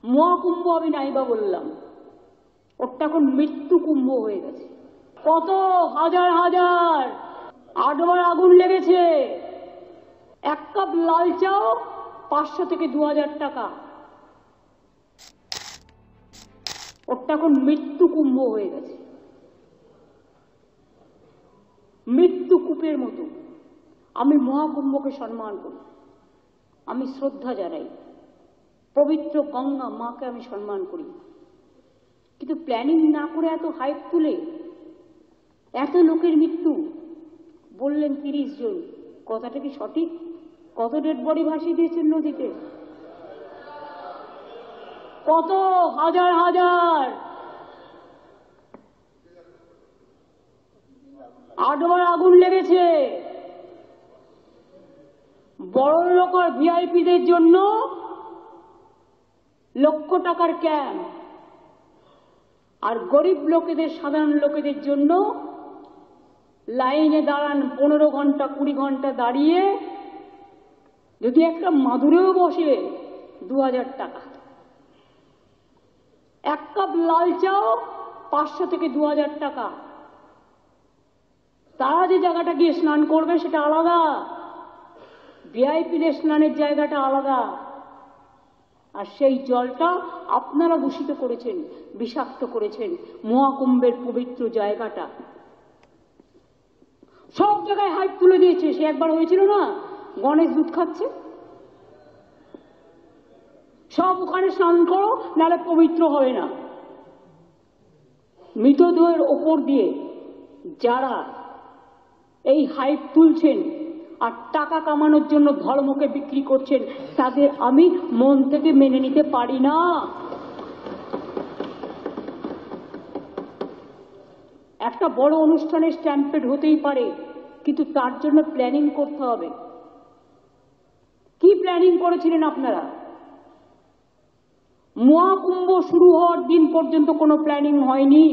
মহাকুম্ভ আমি নাইবা বললাম, ওটা এখন মৃত্যু কুম্ভ হয়ে গেছে। কত হাজার হাজার 8 বার আগুন লেগেছে। 1 কাপ লাল চাও 500 থেকে 2000 টাকা। ওটা এখন মৃত্যু কুম্ভ হয়ে গেছে, মৃত্যু কূপের মতো। আমি মহাকুম্ভকে সম্মান করি, আমি শ্রদ্ধা জানাই, পবিত্র গঙ্গা মাকে আমি সম্মান করি, কিন্তু প্ল্যানিং না করে এত হাইপ তুলে এত লোকের মৃত্যু বললেন 30 জন, কথাটা কি সঠিক? কত ডেড বডি ভাসিয়ে দিয়েছেন নদীতে? কত হাজার হাজার 8 বার আগুন লেগেছে। বড় লোক আর ভিআইপিদের জন্য লক্ষ টাকার ক্যাম্প, আর গরিব লোকেদের, সাধারণ লোকেদের জন্য লাইনে দাঁড়ান 15 ঘন্টা 20 ঘন্টা দাঁড়িয়ে, যদি একটা মাদুরেও বসে 2000 টাকা। 1 কাপ লাল চাও 500 থেকে 2000 টাকা। তারা যে জায়গাটা গিয়ে স্নান করবে সেটা আলাদা, ভিআইপিদের স্নানের জায়গাটা আলাদা। আর সেই জলটা আপনারা দূষিত করেছেন, বিষাক্ত করেছেন মহাকুম্ভের পবিত্র জায়গাটা। সব জায়গায় হাইপ তুলে দিয়েছে। সে একবার হয়েছিল না, গণেশ দুধ খাচ্ছে, সব ওখানে স্নান করো নাহলে পবিত্র হবে না। মৃতদেহের ওপর দিয়ে যারা এই হাইপ তুলছেন আর টাকা কামানোর জন্য ধর্মকে বিক্রি করছেন, তাদের আমি মন থেকে মেনে নিতে পারি না। একটা বড় অনুষ্ঠানের স্ট্যাম্পেড হতেই পারে, কিন্তু তার জন্য প্ল্যানিং করতে হবে। কি প্ল্যানিং করেছিলেন আপনারা? মহাকুম্ভ শুরু হওয়ার দিন পর্যন্ত কোনো প্ল্যানিং হয়নি।